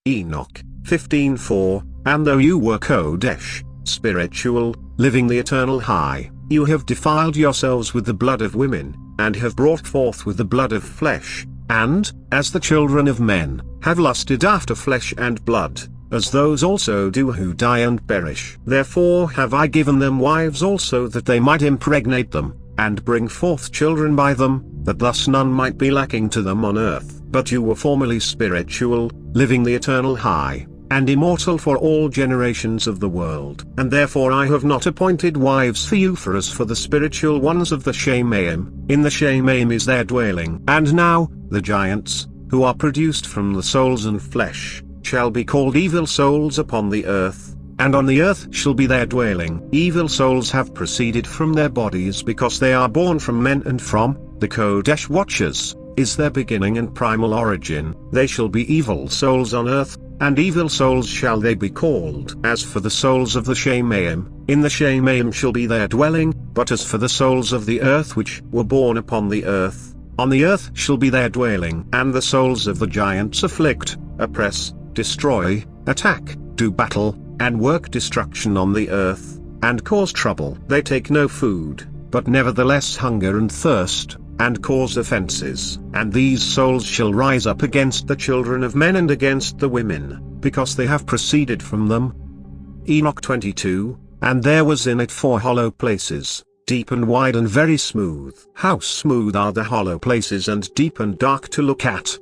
Enoch 15:4, and though you were Kodesh, spiritual, living the eternal high, you have defiled yourselves with the blood of women, and have brought forth with the blood of flesh, and, as the children of men, have lusted after flesh and blood, as those also do who die and perish. Therefore have I given them wives also that they might impregnate them, and bring forth children by them, that thus none might be lacking to them on earth. But you were formerly spiritual, living the eternal high, and immortal for all generations of the world. And therefore I have not appointed wives for you for as for the spiritual ones of the Shemaim, in the Shemaim is their dwelling. And now, the giants, who are produced from the souls and flesh, shall be called evil souls upon the earth, and on the earth shall be their dwelling. Evil souls have proceeded from their bodies because they are born from men, and from the Kodesh watchers is their beginning and primal origin. They shall be evil souls on earth, and evil souls shall they be called. As for the souls of the Shemaim, in the Shemaim shall be their dwelling, but as for the souls of the earth which were born upon the earth, on the earth shall be their dwelling. And the souls of the giants afflict, oppress, destroy, attack, do battle, and work destruction on the earth, and cause trouble. They take no food, but nevertheless hunger and thirst, and cause offenses. And these souls shall rise up against the children of men and against the women, because they have proceeded from them. Enoch 22, and there was in it 4 hollow places, deep and wide and very smooth. How smooth are the hollow places, and deep and dark to look at.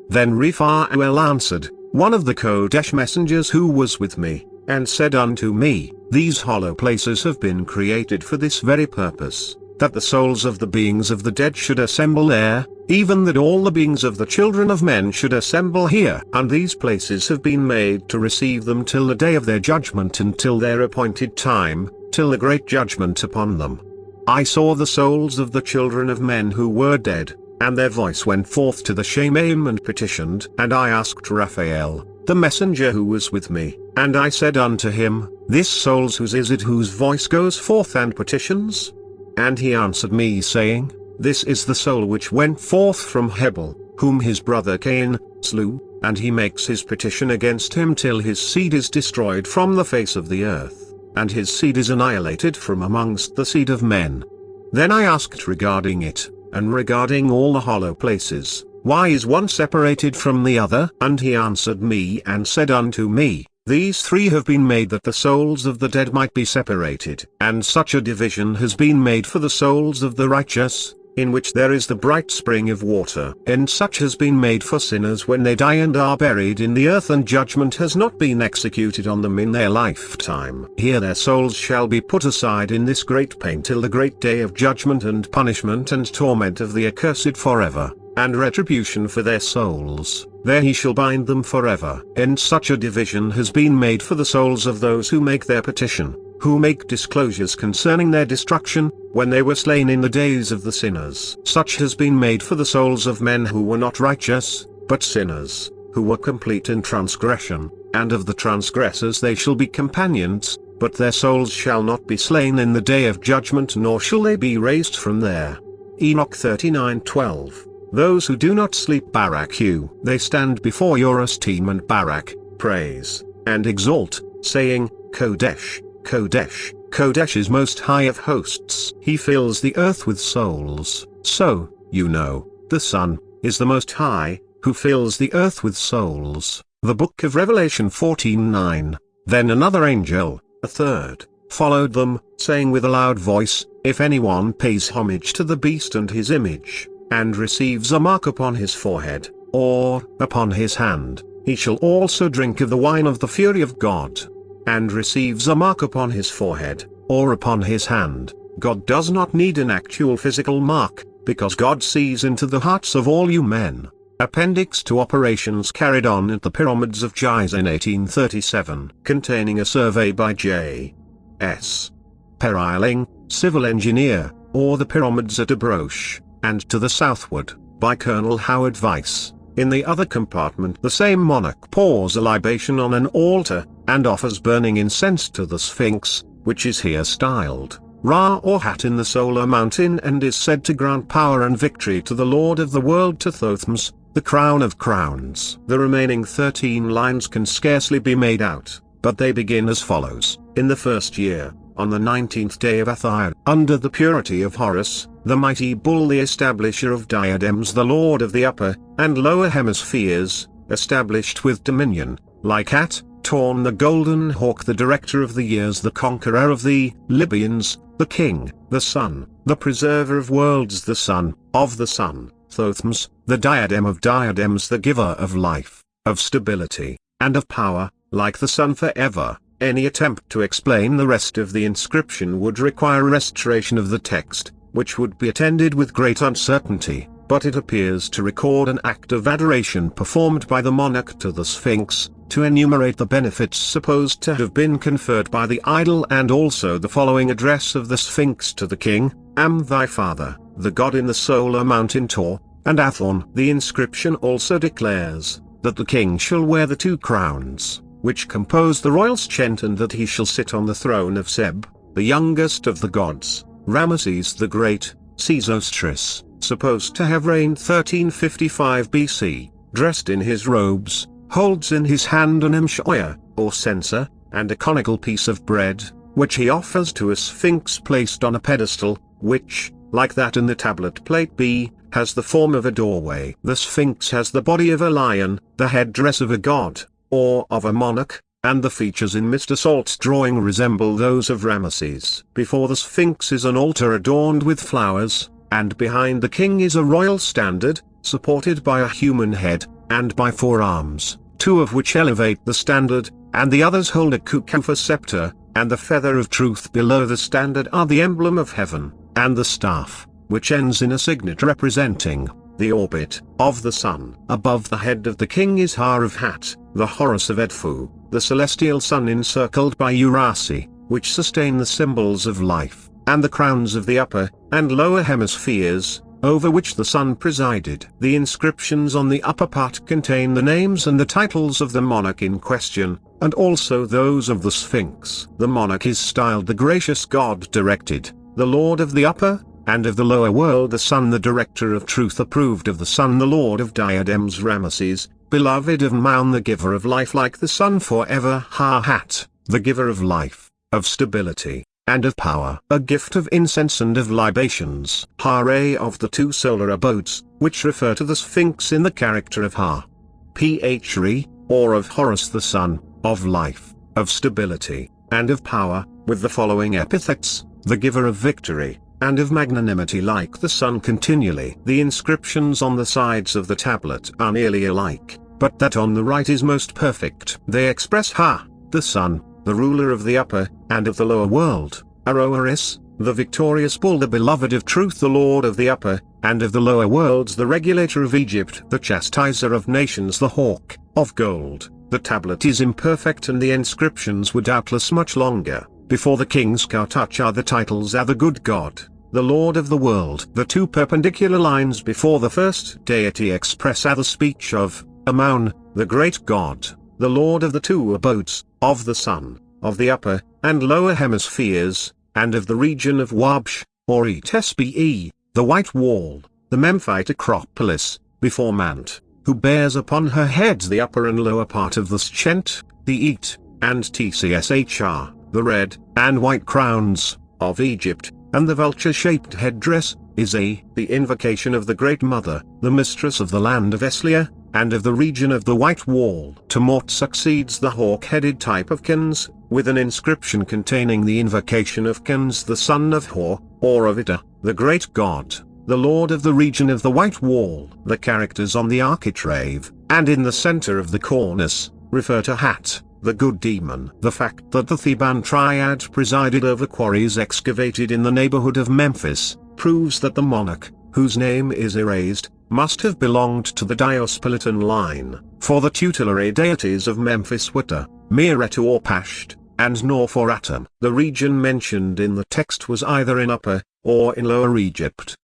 Then Raphael answered, one of the Kodesh messengers who was with me, and said unto me, these hollow places have been created for this very purpose, that the souls of the beings of the dead should assemble there, even that all the beings of the children of men should assemble here. And these places have been made to receive them till the day of their judgment, until their appointed time, till the great judgment upon them. I saw the souls of the children of men who were dead, and their voice went forth to the Shemaim and petitioned. And I asked Raphael, the messenger who was with me, and I said unto him, this souls whose is it whose voice goes forth and petitions? And he answered me saying, this is the soul which went forth from Hebel, whom his brother Cain slew, and he makes his petition against him till his seed is destroyed from the face of the earth, and his seed is annihilated from amongst the seed of men. Then I asked regarding it, and regarding all the hollow places, why is one separated from the other? And he answered me and said unto me, these 3 have been made that the souls of the dead might be separated. And such a division has been made for the souls of the righteous, in which there is the bright spring of water. And such has been made for sinners when they die and are buried in the earth, and judgment has not been executed on them in their lifetime. Here their souls shall be put aside in this great pain till the great day of judgment and punishment and torment of the accursed forever, and retribution for their souls. There he shall bind them forever. And such a division has been made for the souls of those who make their petition, who make disclosures concerning their destruction, when they were slain in the days of the sinners. Such has been made for the souls of men who were not righteous, but sinners, who were complete in transgression, and of the transgressors they shall be companions, but their souls shall not be slain in the day of judgment, nor shall they be raised from there. Enoch 39:12. Those who do not sleep barak you. They stand before your esteem and barak, praise, and exalt, saying, Kodesh, Kodesh, Kodesh is most high of hosts. He fills the earth with souls. So, you know, the Son is the most high, who fills the earth with souls. The Book of Revelation 14:9. Then another angel, a third, followed them, saying with a loud voice, if anyone pays homage to the beast and his image, and receives a mark upon his forehead, or upon his hand, he shall also drink of the wine of the fury of God. And receives a mark upon his forehead, or upon his hand. God does not need an actual physical mark, because God sees into the hearts of all you men. Appendix to operations carried on at the pyramids of Giza in 1837, containing a survey by J.S. Periling, civil engineer, or the pyramids at Abroche, and to the southward, by Colonel Howard Weiss. In the other compartment the same monarch pours a libation on an altar, and offers burning incense to the Sphinx, which is here styled Ra or Hat in the solar mountain, and is said to grant power and victory to the Lord of the world Thothmes, the crown of crowns. The remaining 13 lines can scarcely be made out, but they begin as follows: in the first year, on the 19th day of Athir, under the purity of Horus, the mighty bull, the establisher of diadems, the lord of the upper and lower hemispheres, established with dominion, like at Torn the golden hawk, the director of the years, the conqueror of the Libyans, the king, the sun, the preserver of worlds, the son of the sun, Thothmes, the diadem of diadems, the giver of life, of stability, and of power, like the sun forever. Any attempt to explain the rest of the inscription would require restoration of the text, which would be attended with great uncertainty, but it appears to record an act of adoration performed by the monarch to the Sphinx, to enumerate the benefits supposed to have been conferred by the idol, and also the following address of the Sphinx to the king: Am thy father, the god in the solar mountain Tor, and Athon. The inscription also declares that the king shall wear the 2 crowns, which compose the royal schent, and that he shall sit on the throne of Seb, the youngest of the gods. Ramesses the Great, Sesostris, supposed to have reigned 1355 BC, dressed in his robes, holds in his hand an emshoya, or censer, and a conical piece of bread, which he offers to a sphinx placed on a pedestal, which, like that in the tablet plate B, has the form of a doorway. The sphinx has the body of a lion, the headdress of a god, or of a monarch, and the features in Mr. Salt's drawing resemble those of Ramesses. Before the sphinx is an altar adorned with flowers, and behind the king is a royal standard, supported by a human head, and by 4 arms, 2 of which elevate the standard, and the others hold a kukufa scepter, and the feather of truth below the standard are the emblem of heaven, and the staff, which ends in a signet representing the orbit of the sun. Above the head of the king is Har of Hat, the Horus of Edfu, the celestial sun encircled by Urasi, which sustain the symbols of life, and the crowns of the upper and lower hemispheres, over which the sun presided. The inscriptions on the upper part contain the names and the titles of the monarch in question, and also those of the Sphinx. The monarch is styled the gracious god directed, the lord of the upper and of the lower world, the sun, the director of truth, approved of the sun, the lord of diadems, Ramesses, beloved of Maun, the giver of life, like the sun forever, Ha-Hat, the giver of life, of stability, and of power, a gift of incense and of libations, Ha-Re, of the 2 solar abodes, which refer to the Sphinx in the character of Ha. Phre, or of Horus, the sun, of life, of stability, and of power, with the following epithets: the giver of victory, and of magnanimity, like the sun continually. The inscriptions on the sides of the tablet are nearly alike, but that on the right is most perfect. They express Ha, the sun, the ruler of the upper and of the lower world; Aroaris, the victorious bull, the beloved of truth, the lord of the upper and of the lower worlds, the regulator of Egypt, the chastiser of nations, the hawk of gold. The tablet is imperfect, and the inscriptions were doubtless much longer. Before the king's cartouche are the titles: are the good god, the lord of the world. The 2 perpendicular lines before the first deity express the speech of Amun, the great god, the lord of the 2 abodes, of the sun, of the upper and lower hemispheres, and of the region of Wabsh, or Etesbe, the white wall, the Memphite Acropolis, before Mant, who bears upon her heads the upper and lower part of the Schent, the Et, and Tcshr, the red and white crowns of Egypt, and the vulture-shaped headdress, Ize, the invocation of the Great Mother, the mistress of the land of Eslia, and of the region of the White Wall. Tumort succeeds the hawk-headed type of Khens, with an inscription containing the invocation of Khens, the son of Hor, or of Ida, the great god, the lord of the region of the White Wall. The characters on the architrave, and in the center of the cornice, refer to Hat, the good demon. The fact that the Theban triad presided over quarries excavated in the neighborhood of Memphis, proves that the monarch, whose name is erased, must have belonged to the Diospolitan line, for the tutelary deities of Memphis were Ta, Meretu or Pasht, and Nor for Atum. The region mentioned in the text was either in Upper or in Lower Egypt.